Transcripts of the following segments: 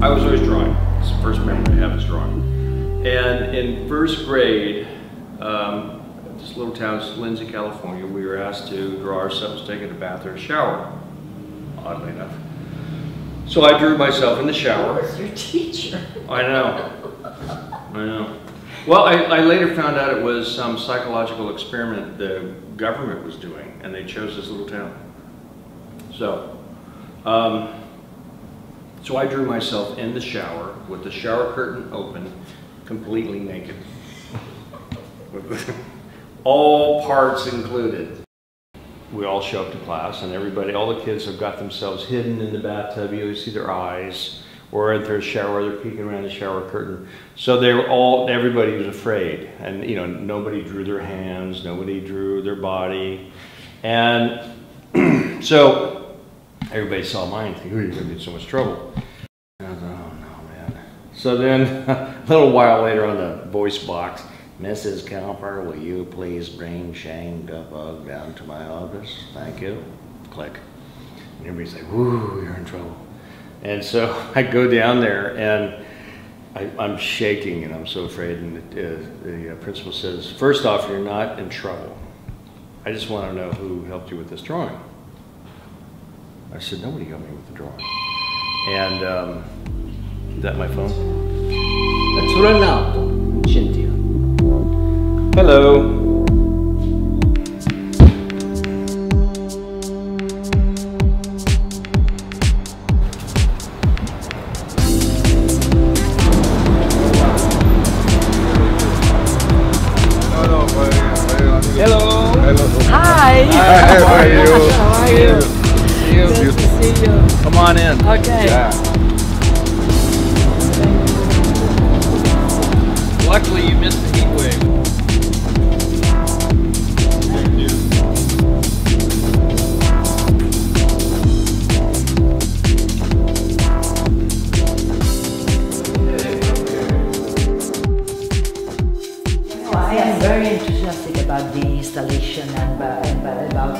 I was always drawing. It's the first memory I have is drawing. And in first grade, this little town, Lindsay, California, we were asked to draw ourselves taking a bath or a shower, oddly enough. So I drew myself in the shower. Who was your teacher? I know. I know. Well, I later found out it was some psychological experiment the government was doing, and they chose this little town. So, so I drew myself in the shower with the shower curtain open, completely naked. All parts included. We all show up to class, and everybody, all the kids have got themselves hidden in the bathtub. You always see their eyes, or at their shower, they're peeking around the shower curtain. So they were all, everybody was afraid, and you know, nobody drew their hands, nobody drew their body, and so everybody saw mine, thinking, "Oh, you're gonna get in so much trouble." And I was like, "Oh no, man." So then, a little while later on the voice box, "Mrs. Cowper, will you please bring Shane Duffog down to my office? Thank you." Click. And everybody's like, "Whoo, you're in trouble." And so I go down there, and I'm shaking, and I'm so afraid. And the principal says, "First off, you're not in trouble. I just want to know who helped you with this drawing." I said, "Nobody helped me with the drawing." And is that my phone? That's Renato Gentile. Hello. Hello. Hi. Hi, how are you? How are you? See you. Nice to see you. Come on in. Okay. Yeah. Luckily, you missed the heat wave. Thank you. I am very enthusiastic about the installation and about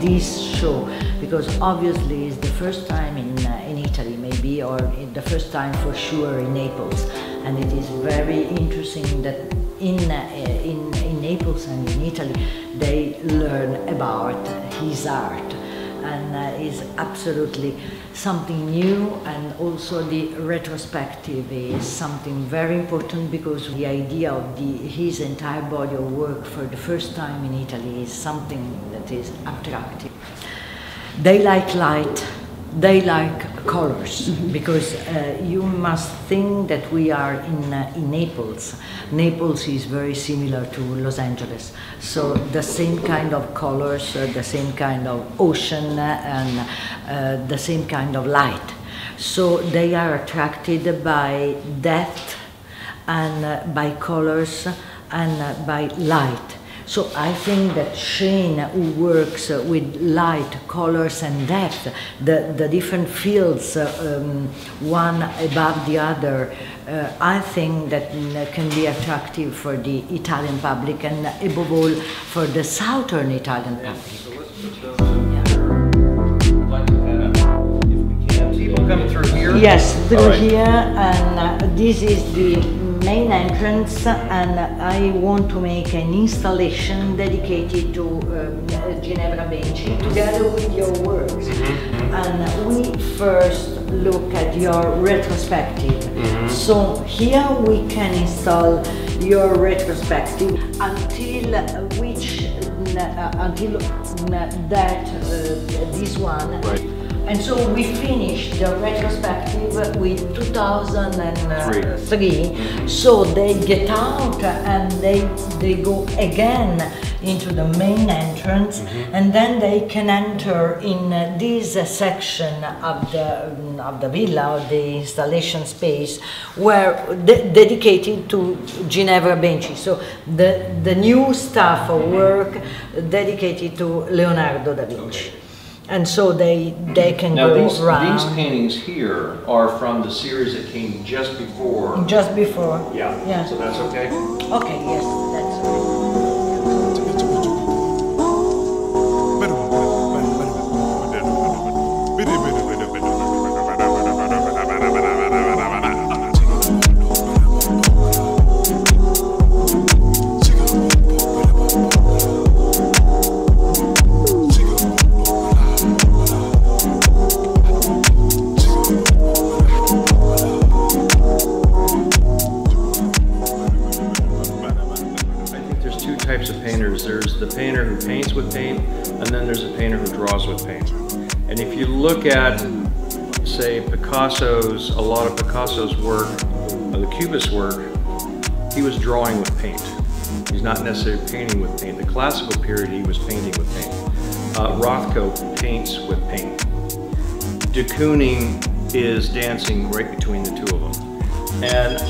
this show, because obviously it's the first time in Italy, maybe, or the first time for sure in Naples, and it is very interesting that in Naples and in Italy they learn about his art, and is absolutely something new. And also the retrospective is something very important, because the idea of his entire body of work for the first time in Italy is something that is attractive. They like light, they like colors, because you must think that we are in Naples. Naples is very similar to Los Angeles, so the same kind of colors, the same kind of ocean, and the same kind of light. So they are attracted by depth, and by colors, and by light. So I think that Shane, who works with light, colors and depth, the different fields, one above the other, I think that can be attractive for the Italian public, and above all for the southern Italian public. People come through here? Yes, through right. here, and this is the main entrance, and I want to make an installation dedicated to Ginevra Benci, together with your works. And we first look at your retrospective. So here we can install your retrospective until this one. Right. And so we finished the retrospective with 2003. So they get out and they go again into the main entrance, and then they can enter in this section of the villa, or the installation space, where dedicated to Ginevra Benci. So the new staff of work dedicated to Leonardo da Vinci. And so they can now go around. These paintings here are from the series that came just before. Just before. Yeah. Yeah. So that's okay? Okay, yes, that's okay. paints with paint, and then there's a painter who draws with paint. And if you look at, say, Picasso's, a lot of Picasso's work, or the Cubist work, he was drawing with paint. He's not necessarily painting with paint. The classical period, he was painting with paint. Rothko paints with paint. De Kooning is dancing right between the two of them. And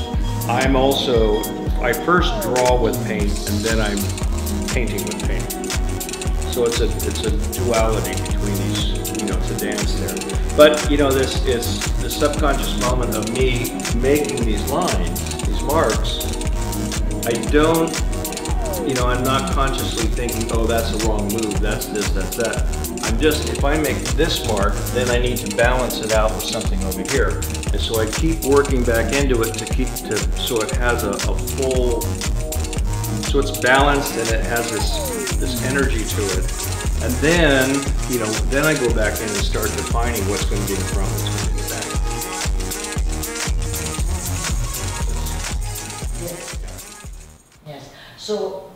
I'm also, I first draw with paint and then I'm painting with paint. So it's a duality between these, you know, it's a dance there. But, you know, this is the subconscious moment of me making these lines, these marks. I don't, you know, I'm not consciously thinking, oh, that's a wrong move, that's this, that's that. I'm just, if I make this mark, then I need to balance it out with something over here. And so I keep working back into it so it has a full, so it's balanced and it has this energy to it. And then, you know, then I go back in and start defining what's going to be in front, what's going to be in the back. Yes. So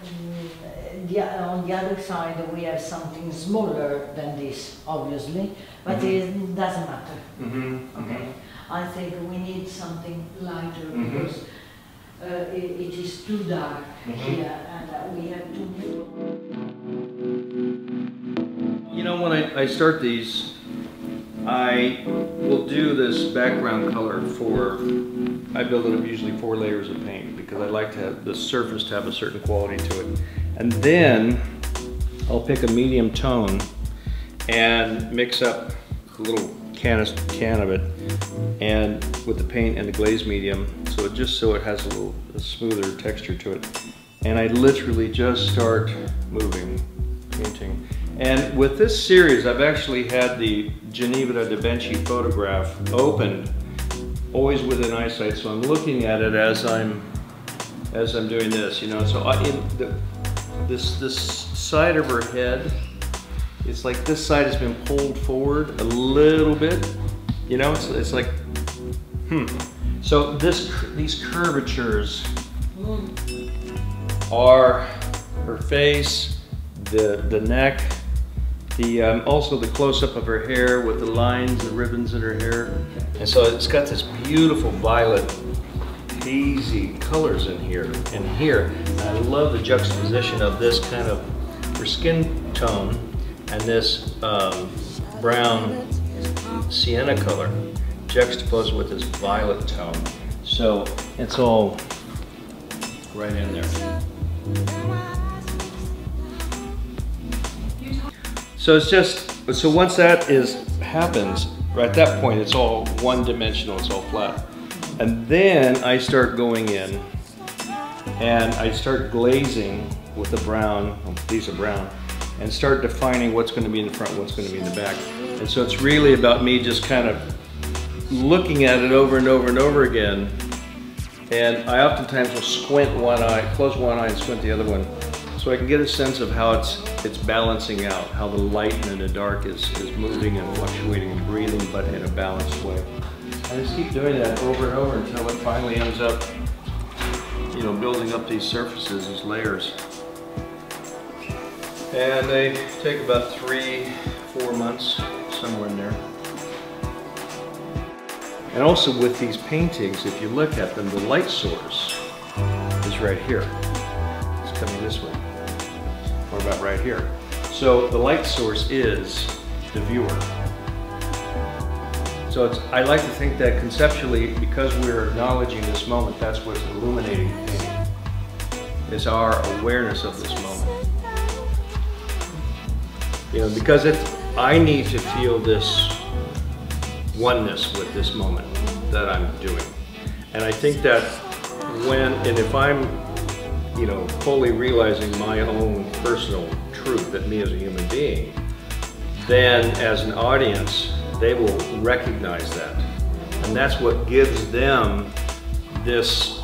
on the other side we have something smaller than this, obviously, but it doesn't matter. Okay. I think we need something lighter because it is too dark here, and we have to. You know, when I start these, I will do this background color for, I build it up usually 4 layers of paint because I like to have the surface to have a certain quality to it. And then I'll pick a medium tone and mix up a little can of it and with the paint and the glaze medium, so it has a smoother texture to it. And I literally just start moving, painting. And with this series, I've actually had the Ginevra da Benci photograph opened, always within eyesight, so I'm looking at it as I'm doing this, you know. So this side of her head, it's like this side has been pulled forward a little bit, you know. It's like, So these curvatures are her face, the neck, also the close-up of her hair with the lines, the ribbons in her hair. And so it's got this beautiful violet, hazy colors in here and here. And I love the juxtaposition of this kind of her skin tone and this brown sienna color juxtaposed with this violet tone. So it's all right in there. So it's just, so once that happens, right at that point it's all one-dimensional, it's all flat. And then I start going in and I start glazing with the brown, these are brown, and start defining what's going to be in the front, what's going to be in the back. And so it's really about me just kind of looking at it over and over and over again. And I oftentimes will squint one eye, close one eye and squint the other one, so I can get a sense of how it's balancing out, how the light and the dark is moving and fluctuating and breathing, but in a balanced way. I just keep doing that over and over until it finally ends up, you know, building up these surfaces, these layers. And they take about 3-4 months, somewhere in there. And also with these paintings, if you look at them, the light source is right here. It's coming this way, or about right here. So the light source is the viewer. So I like to think that conceptually, because we're acknowledging this moment, that's what's illuminating the painting. It's our awareness of this moment. You know, because I need to feel this oneness with this moment that I'm doing. And I think that if I'm, you know, fully realizing my own personal truth, that me as a human being, then as an audience, they will recognize that. And that's what gives them this,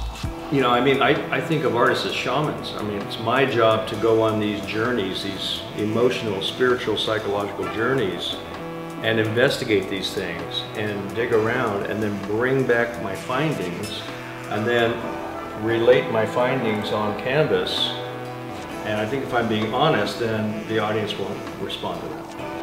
you know, I mean, I think of artists as shamans. I mean, it's my job to go on these journeys, these emotional, spiritual, psychological journeys, and investigate these things and dig around and then bring back my findings and then relate my findings on canvas And I think if I'm being honest, then the audience won't respond to that.